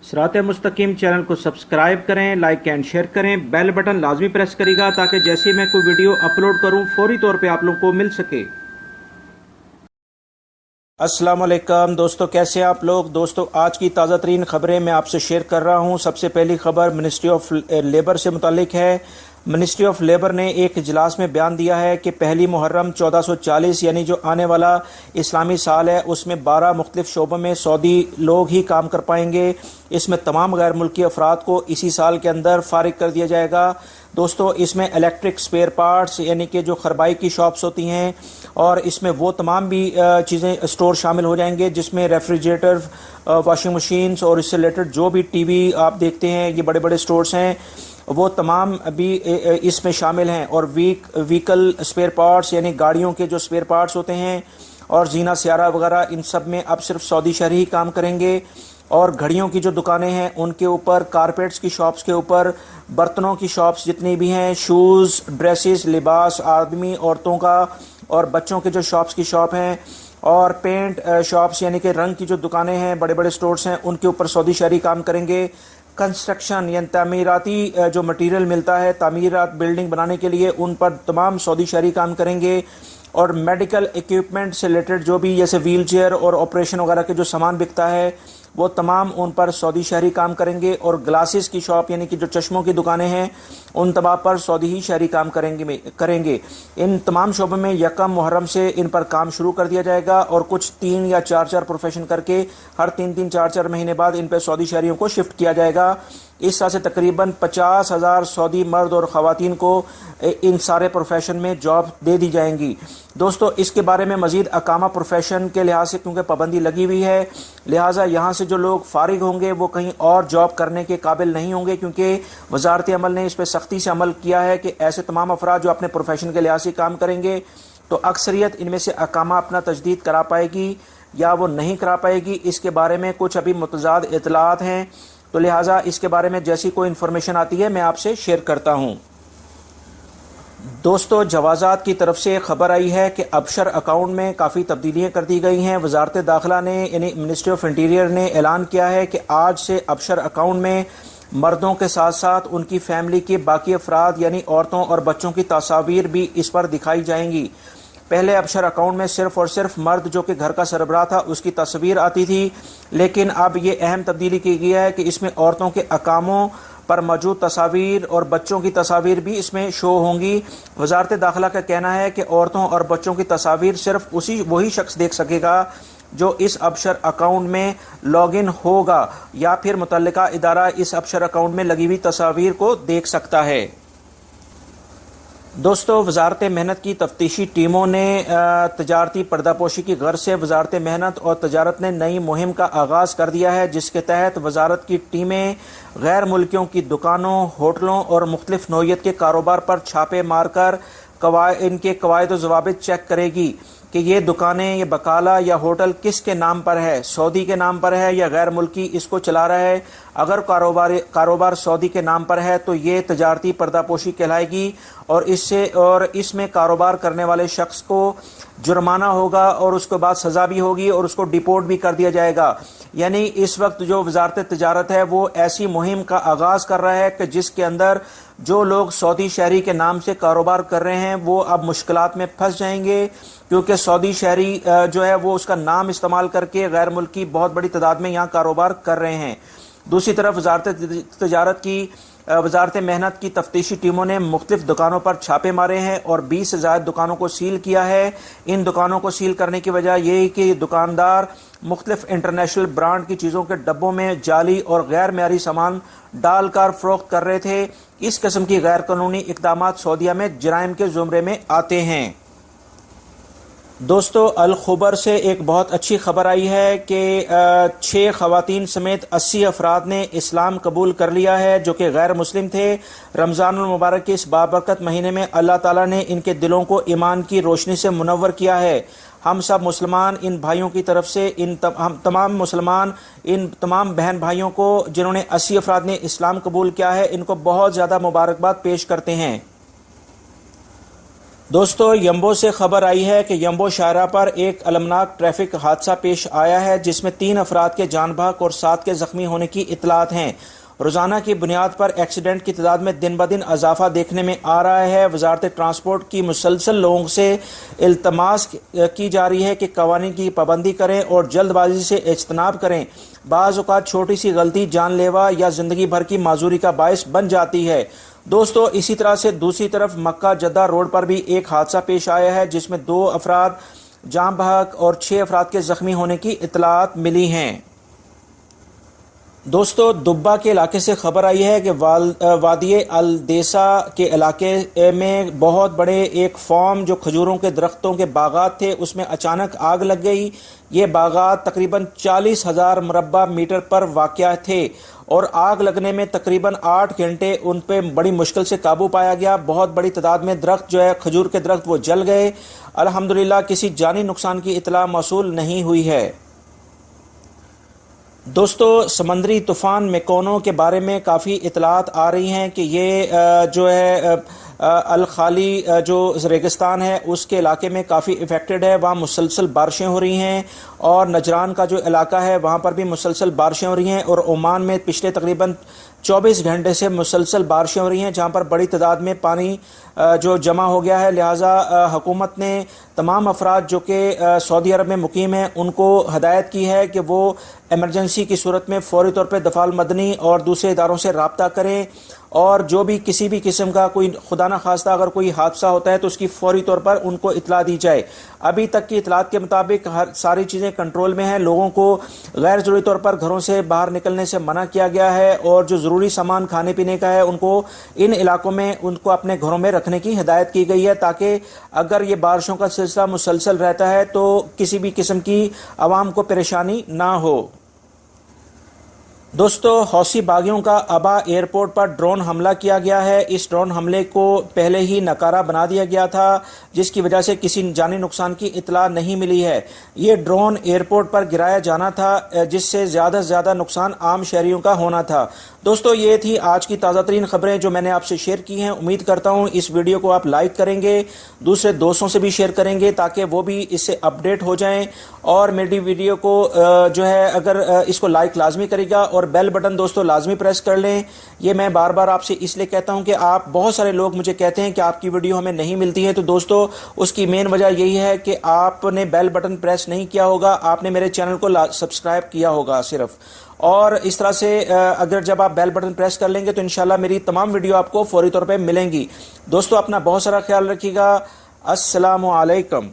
सिरात मुस्तकीम चैनल को सब्सक्राइब करें, लाइक एंड शेयर करें, बेल बटन लाजमी प्रेस करिएगा ताकि जैसे ही मैं कोई वीडियो अपलोड करूं फौरी तौर पे आप लोगों को मिल सके। अस्सलाम वालेकुम दोस्तों, कैसे हैं आप लोग। दोस्तों, आज की ताज़ा तरीन खबरें मैं आपसे शेयर कर रहा हूं। सबसे पहली खबर मिनिस्ट्री ऑफ लेबर से मुतालिक है। मिनिस्ट्री ऑफ लेबर ने एक इजलास में बयान दिया है कि पहली मुहर्रम 1440 यानी जो आने वाला इस्लामी साल है उसमें 12 मुख्तलिफ शोबों में सऊदी लोग ही काम कर पाएंगे। इसमें तमाम गैर मुल्की अफराद को इसी साल के अंदर फारिग कर दिया जाएगा। दोस्तों, इसमें इलेक्ट्रिक स्पेयर पार्ट्स यानी कि जो खरबाई की शॉप्स होती हैं और इसमें वो तमाम भी चीज़ें स्टोर शामिल हो जाएंगे जिसमें रेफ्रिजरेटर, वॉशिंग मशीन्स और इससे रिलेटेड जो भी टीवी आप देखते हैं, ये बड़े बड़े स्टोर्स हैं, वो तमाम भी इसमें शामिल हैं। और व्हीकल स्पेयर पार्ट्स यानी गाड़ियों के जो स्पेयर पार्ट्स होते हैं और जीना सियारा वगैरह, इन सब में अब सिर्फ सऊदी शहरी ही काम करेंगे। और घड़ियों की जो दुकानें हैं उनके ऊपर, कारपेट्स की शॉप्स के ऊपर, बर्तनों की शॉप्स जितनी भी हैं, शूज़, ड्रेसेस, लिबास, आदमी औरतों का और बच्चों के जो शॉप्स की शॉप हैं, और पेंट शॉप्स यानी कि रंग की जो दुकानें हैं, बड़े बड़े स्टोर्स हैं, उनके ऊपर सऊदी शहरी काम करेंगे। कंस्ट्रक्शन यानी तामीराती जो मटेरियल मिलता है तामीरात बिल्डिंग बनाने के लिए, उन पर तमाम सऊदी शहरी काम करेंगे। और मेडिकल इक्विपमेंट से रिलेटेड जो भी जैसे व्हील चेयर और ऑपरेशन वगैरह के जो सामान बिकता है वो तमाम उन पर सऊदी शहरी काम करेंगे। और ग्लासेस की शॉप यानी कि जो चश्मों की दुकानें हैं उन तमाम पर सऊदी ही शहरी काम करेंगे। इन तमाम शोबों में यकम मुहर्रम से इन पर काम शुरू कर दिया जाएगा और कुछ 3 या 4 प्रोफेशन करके हर 3-3, 4-4 महीने बाद इन पर सऊदी शहरियों को शिफ्ट किया जाएगा। इस तरह से तकरीबन 50,000 सऊदी मर्द और ख़वातीन को इन सारे प्रोफेशन में जॉब दे दी जाएंगी। दोस्तों, इसके बारे में मज़ीद अकामा प्रोफेशन के लिहाज से क्योंकि पाबंदी लगी हुई है, लिहाजा यहाँ से जो लोग फारिग होंगे वो कहीं और जॉब करने के काबिल नहीं होंगे, क्योंकि वजारत अमल ने इस पर सख्ती से अमल किया है कि ऐसे तमाम अफराद जो अपने प्रोफेशन के लिहाज से काम करेंगे तो अक्सरियत इनमें से अकामा अपना तजदीद करा पाएगी या वो नहीं करा पाएगी। इसके बारे में कुछ अभी मुतज़ाद इतलात हैं, तो लिहाजा इसके बारे में जैसी कोई इन्फॉर्मेशन आती है मैं आपसे शेयर करता हूं। दोस्तों, जवाज़ात की तरफ से खबर आई है कि अबशर अकाउंट में काफ़ी तब्दीलियाँ कर दी गई हैं। वजारत दाखिला ने यानी मिनिस्ट्री ऑफ इंटीरियर ने ऐलान किया है कि आज से अबशर अकाउंट में मर्दों के साथ साथ उनकी फैमिली के बाकी अफराद यानी औरतों और बच्चों की तस्वीर भी इस पर दिखाई जाएंगी। पहले अबशर अकाउंट में सिर्फ और सिर्फ मर्द जो कि घर का सरबराह था उसकी तस्वीर आती थी, लेकिन अब ये अहम तब्दीली की गई है कि इसमें औरतों के अकामों पर मौजूद तस्वीर और बच्चों की तस्वीर भी इसमें शो होंगी। वजारत दाखिला का कहना है कि औरतों और बच्चों की तस्वीर सिर्फ वही शख्स देख सकेगा जो इस अबशर अकाउंट में लॉगिन होगा, या फिर मुतल्लिका इदारा इस अबशर अकाउंट में लगी हुई तस्वीर को देख सकता है। दोस्तों, वजारत मेहनत की तफ्तीशी टीमों ने तजारती पर्दापोशी की गर्ज से वजारत मेहनत और तजारत ने नई मुहिम का आगाज़ कर दिया है, जिसके तहत वजारत की टीमें गैर मुल्कियों की दुकानों, होटलों और मुख्तलिफ नौइयत के कारोबार पर छापे मारकर इनके कवायद व ज़वाबित चेक करेगी कि ये दुकानें, ये बकाला या होटल किसके नाम पर है, सऊदी के नाम पर है या गैर मुल्की इसको चला रहा है। अगर कारोबार सऊदी के नाम पर है तो ये तजारती पर्दापोशी कहलाएगी और इसमें कारोबार करने वाले शख्स को जुर्माना होगा और उसके बाद सज़ा भी होगी और उसको डिपोर्ट भी कर दिया जाएगा। यानी इस वक्त जो वजारत तिजारत है वो ऐसी मुहिम का आगाज़ कर रहा है कि जिसके अंदर जो लोग सऊदी शहरी के नाम से कारोबार कर रहे हैं वो अब मुश्किलात में फंस जाएंगे, क्योंकि सऊदी शहरी जो है वो उसका नाम इस्तेमाल करके गैर मुल्की बहुत बड़ी तादाद में यहाँ कारोबार कर रहे हैं। दूसरी तरफ वजारत मेहनत की तफ्तीशी टीमों ने मुख्तलिफ दुकानों पर छापे मारे हैं और 20 से ज़्यादा दुकानों को सील किया है। इन दुकानों को सील करने की वजह यह है कि दुकानदार मुख्तलिफ इंटरनेशनल ब्रांड की चीज़ों के डब्बों में जाली और गैर मेयारी सामान डालकर फ़रोख्त कर रहे थे। इस किस्म की गैर कानूनी इक़दाम सऊदीया में जराइम के ज़ुमरे में आते हैं। दोस्तों, अल खबर से एक बहुत अच्छी खबर आई है कि 6 ख़वातीन समेत 80 अफराद ने इस्लाम कबूल कर लिया है जो कि गैर मुस्लिम थे। रमज़ानुल मुबारक के इस बाबरकत महीने में अल्लाह ताला ने इनके दिलों को ईमान की रोशनी से मुनव्वर किया है। हम सब मुसलमान इन भाइयों की तरफ से हम तमाम मुसलमान इन तमाम बहन भाइयों को जिन्होंने 80 अफराद ने इस्लाम कबूल किया है, इनको बहुत ज़्यादा मुबारकबाद पेश करते हैं। دوستو یمبو سے خبر آئی ہے کہ یمبو شاہراہ پر ایک المناک ٹریفک حادثہ پیش آیا ہے جس میں 3 افراد کے جان بحق اور 7 کے زخمی ہونے کی اطلاعات ہیں۔ روزانہ کی بنیاد پر ایکسیڈنٹ کی تعداد میں دن بدن اضافہ دیکھنے میں آ رہا ہے۔ وزارت ٹرانسپورٹ کی مسلسل لوگوں سے التماس کی جا رہی ہے کہ قوانین کی پابندی کریں اور جلد بازی سے اجتناب کریں۔ بعض اوقات چھوٹی سی غلطی جان لیوا یا زندگی بھر کی معذوری کا باعث بن جاتی ہے۔ دوستو اسی طرح سے دوسری طرف مکہ جدہ روڈ پر بھی ایک حادثہ پیش آیا ہے جس میں 2 افراد جاں بحق اور 6 افراد کے زخمی ہونے کی اطلاعات ملی ہیں۔ دوستو دبا کے علاقے سے خبر آئی ہے کہ وادی الدیسا کے علاقے میں بہت بڑے ایک فارم جو کھجوروں کے درختوں کے باغات تھے اس میں اچانک آگ لگ گئی۔ یہ باغات تقریباً 40,000 مربع میٹر پر واقع تھے اور آگ لگنے میں تقریباً 8 گھنٹے ان پہ بڑی مشکل سے قابو پایا گیا۔ بہت بڑی تعداد میں درخت جو ہے کھجور کے درخت وہ جل گئے۔ الحمدللہ کسی جانی نقصان کی اطلاع موصول نہیں ہوئی ہے۔ دوستو سمندری طوفان میکونو کے بارے میں کافی اطلاعات آ رہی ہیں کہ یہ جو ہے الخالی جو ریگستان ہے اس کے علاقے میں کافی افیکٹڈ ہے، وہاں مسلسل بارشیں ہو رہی ہیں، اور نجران کا جو علاقہ ہے وہاں پر بھی مسلسل بارشیں ہو رہی ہیں، اور عمان میں پچھلے تقریباً 24 گھنٹے سے مسلسل بارشیں ہو رہی ہیں جہاں پر بڑی تعداد میں پانی جو جمع ہو گیا ہے۔ لہٰذا حکومت نے تمام افراد جو کہ سعودی عرب میں مقیم ہیں ان کو ہدایت کی ہے کہ وہ ایمرجنسی کی صورت میں فوری طور پہ دفاع المدنی اور دوسرے اداروں سے رابطہ کریں، اور جو بھی کسی بھی قسم کا کوئی خدا نخواستہ اگر کوئی حادثہ ہوتا ہے تو اس کی فوری طور پر ان کو اطلاع دی جائے۔ ابھی تک کی اطلاعات کے مطابق ساری چیزیں کنٹرول میں ہیں۔ لوگوں کو غیر ضروری طور پر گھروں سے باہر نکلنے سے منع کیا گیا ہے، اور جو ضروری سامان کھانے پینے کا ہے ان کو ان علاقوں میں ان کو اپنے گھروں میں رکھنے کی ہدایت کی گئی ہے، تاکہ اگر یہ بارشوں کا سلسلہ مسلسل رہتا ہے تو کسی بھی قسم کی عوام کو پریشانی نہ ہو۔ دوستو حوثی باغیوں کا ابا ایئرپورٹ پر ڈرون حملہ کیا گیا ہے۔ اس ڈرون حملے کو پہلے ہی ناکارہ بنا دیا گیا تھا جس کی وجہ سے کسی جانی نقصان کی اطلاع نہیں ملی ہے۔ یہ ڈرون ایئرپورٹ پر گرایا جانا تھا جس سے زیادہ سے زیادہ نقصان عام شہریوں کا ہونا تھا۔ دوستو یہ تھی آج کی تازہ ترین خبریں جو میں نے آپ سے شیئر کی ہیں۔ امید کرتا ہوں اس ویڈیو کو آپ لائک کریں گے، دوسرے دوستوں سے بھی شیئر کریں گے تاکہ وہ بھی اس سے اپڈیٹ ہو جائیں، اور میری ویڈیو کو جو ہے اگر اس کو لائک لازمی کرے گا، اور بیل بٹن دوستو لازمی پریس کر لیں۔ یہ میں بار بار آپ سے اس لیے کہتا ہوں کہ آپ بہت سارے لوگ مجھے کہتے ہیں کہ آپ کی ویڈیو ہمیں نہیں ملتی ہے، تو دوستو اس کی مین وجہ یہی ہے کہ آپ نے بیل بٹن پریس نہیں کیا ہوگا، آپ نے میرے چینل کو سبسکرائب کیا ہوگا صرف، اور اس طرح سے اگر جب آپ بیل بٹن پریس کر لیں گے تو انشاءاللہ میری تمام ویڈیو آپ کو فوری طور پہ ملیں گی۔ دوستو اپنا بہت سارا خیال رکھیے گا۔ السلام علیکم۔